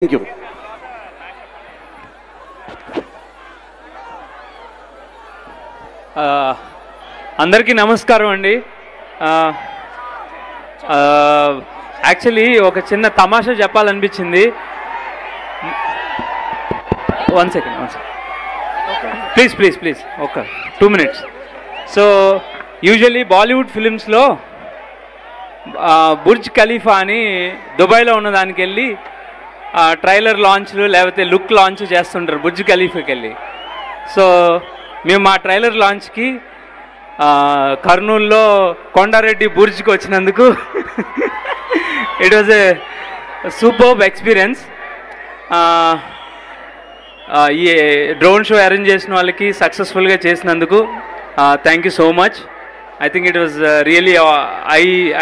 Thank you. అందరికీ నమస్కారం అండి. యాక్చువల్లీ ఒక చిన్న తమాషా చెప్పాలనిపించింది. వన్ సెకండ్ ప్లీజ్ ఒక 2 minutes. సో యూజువల్లీ బాలీవుడ్ ఫిలిమ్స్లో బుర్జ్ ఖలీఫా అని దుబాయ్లో ఉన్న దానికి వెళ్ళి ట్రైలర్ లాంచ్లు లేకపోతే లుక్ లాంచ్ చేస్తుంటారు బుర్జ్ ఖలీఫాకి వెళ్ళి. సో మేము మా ట్రైలర్ లాంచ్కి కర్నూలులో కొండారెడ్డి బుర్జ్కి వచ్చినందుకు it was a superb experience. ఈ డ్రోన్ షో అరేంజ్ చేసిన వాళ్ళకి సక్సెస్ఫుల్గా చేసినందుకు thank you so much. I think it was really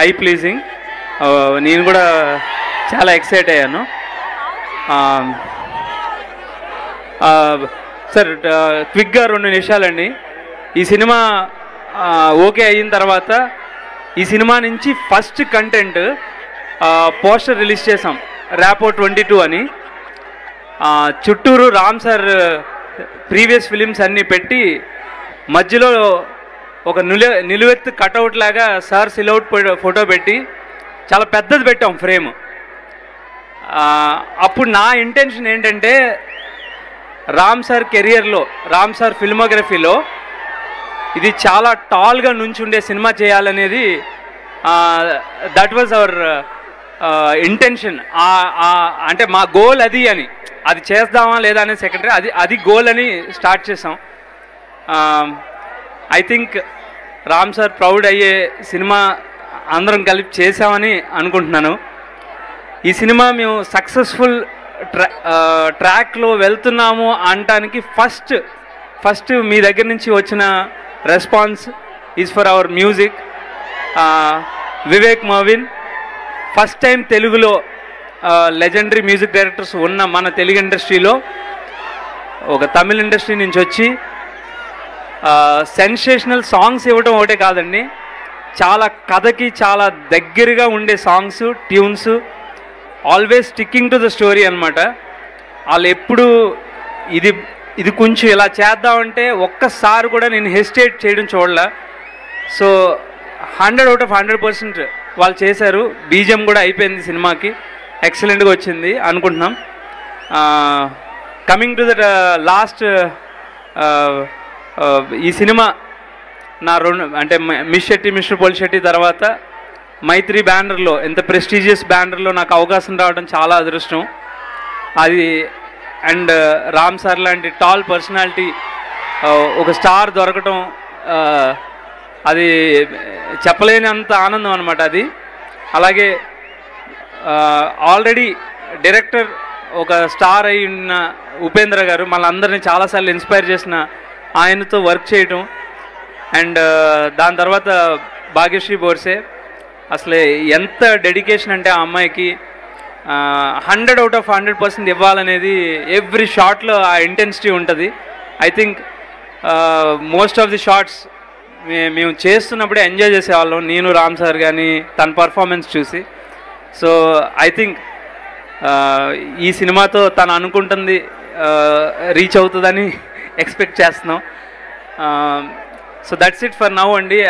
I pleasing. నేను కూడా చాలా ఎక్సైట్ అయ్యాను. సార్ క్విక్గా 2 నిమిషాలండి. ఈ సినిమా ఓకే అయిన తర్వాత ఈ సినిమా నుంచి ఫస్ట్ కంటెంట్ పోస్టర్ రిలీజ్ చేసాం, ర్యాపో 22 అని. చుట్టూరు రామ్ సార్ ప్రీవియస్ ఫిలిమ్స్ అన్నీ పెట్టి మధ్యలో ఒక నిలువెత్తు కటౌట్ లాగా సార్ సిలౌట్ ఫోటో పెట్టి చాలా పెద్దది పెట్టాం ఫ్రేమ్. అప్పుడు నా ఇంటెన్షన్ ఏంటంటే రామ్ సార్ కెరియర్లో, రామ్ సార్ ఫిల్మోగ్రఫీలో ఇది చాలా టాల్గా నుంచుండే సినిమా చేయాలనేది దట్ వాజ్ అవర్ ఇంటెన్షన్. అంటే మా గోల్ అది అని, అది చేద్దామా లేదా అనేది సెకండరీ, అది గోల్ అని స్టార్ట్ చేసాం. I think Ram sir proud అయ్యే సినిమా అందరం కలిపి చేసామని అనుకుంటున్నాను. ఈ సినిమా మేము సక్సెస్ఫుల్ ట్రాక్లో వెళ్తున్నాము అనటానికి ఫస్ట్ మీ దగ్గర నుంచి వచ్చిన response is for hour music. Vivek Marvin first time తెలుగులో లెజెండరీ మ్యూజిక్ డైరెక్టర్స్ ఉన్న మన తెలుగు ఇండస్ట్రీలో ఒక తమిళ ఇండస్ట్రీ నుంచి వచ్చి సెన్సేషనల్ సాంగ్స్ ఇవ్వడం ఒకటే కాదండి, చాలా కథకి చాలా దగ్గరగా ఉండే songs, tunes, always sticking to the story అనమాట. వాళ్ళు ఎప్పుడు ఇది కొంచెం ఇలా చేద్దామంటే ఒక్కసారి కూడా నేను హెసిటేట్ చేయడం చూడలే. సో 100 out of 100% వాళ్ళు చేశారు. బీజిఎం కూడా అయిపోయింది సినిమాకి, ఎక్సలెంట్గా వచ్చింది అనుకుంటున్నాం. కమింగ్ టు ద లాస్ట్, ఈ సినిమా నా అంటే మిస్ శెట్టి, మిస్టర్ పోలిశెట్టి తర్వాత మైత్రి బ్యానర్లో, ఎంత ప్రెస్టీజియస్ బ్యానర్లో నాకు అవకాశం రావడం చాలా అదృష్టం అది. అండ్ రామ్ సార్ లాంటి టాల్ పర్సనాలిటీ, ఒక స్టార్ దొరకటం, అది చెప్పలేనంత ఆనందం అనమాట అది. అలాగే ఆల్రెడీ డైరెక్టర్ ఒక స్టార్ అయి ఉన్న ఉపేంద్ర గారు మనందరినీ చాలాసార్లు ఇన్స్పైర్ చేసిన ఆయనతో వర్క్ చేయటం. అండ్ దాని తర్వాత భాగ్యశ్రీ బోర్సే, అసలు ఎంత డెడికేషన్ అంటే ఆ అమ్మాయికి 100 out of 100% ఇవ్వాలనేది ఎవ్రీ షాట్లో ఆ ఇంటెన్సిటీ ఉంటుంది. I think most of the shorts మేము చేస్తున్నప్పుడే ఎంజాయ్ చేసేవాళ్ళం, నేను రామ్ సార్ కానీ తన పర్ఫార్మెన్స్ చూసి. సో ఐ థింక్ ఈ సినిమాతో తను అనుకుంటుంది రీచ్ అవుతుందని ఎక్స్పెక్ట్ చేస్తున్నాం. So that's it for now అండి.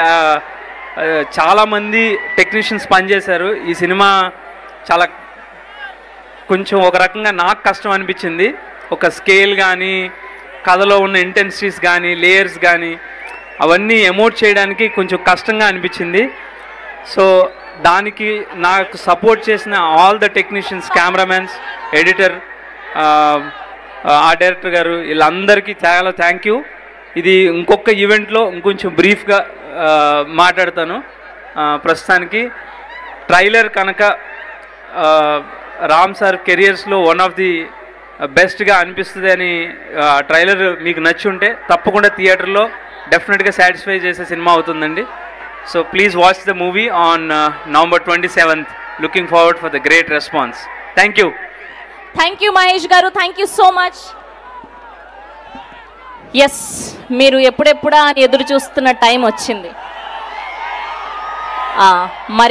చాలామంది టెక్నీషియన్స్ పనిచేశారు. ఈ సినిమా చాలా కొంచెం ఒక రకంగా నాకు కష్టం అనిపించింది. ఒక స్కేల్ కానీ, కథలో ఉన్న ఇంటెన్సిటీస్ కానీ, లేయర్స్ కానీ అవన్నీ ఎమోట్ చేయడానికి కొంచెం కష్టంగా అనిపించింది. సో దానికి నాకు సపోర్ట్ చేసిన all the technicians, cameramens, editor, ఆ డైరెక్టర్ గారు, వీళ్ళందరికీ చాలా థ్యాంక్ యూ. ఇది ఇంకొక ఈవెంట్లో ఇంకొంచెం బ్రీఫ్గా మాట్లాడతాను. ప్రస్తుతానికి ట్రైలర్ కనుక రామ్ సార్ కెరియర్స్లో వన్ ఆఫ్ ది బెస్ట్గా అనిపిస్తుంది అని ట్రైలర్ మీకు నచ్చి ఉంటే తప్పకుండా థియేటర్లో డెఫినెట్గా సాటిస్ఫై చేసే సినిమా అవుతుందండి. So please watch the movie on November 27th. Looking forward for the great response. Thank you Mahesh garu, thank you so much. Yes, మీరు ఎప్పుడెప్పుడా ఎదురు చూస్తున్న టైం వచ్చింది. మరి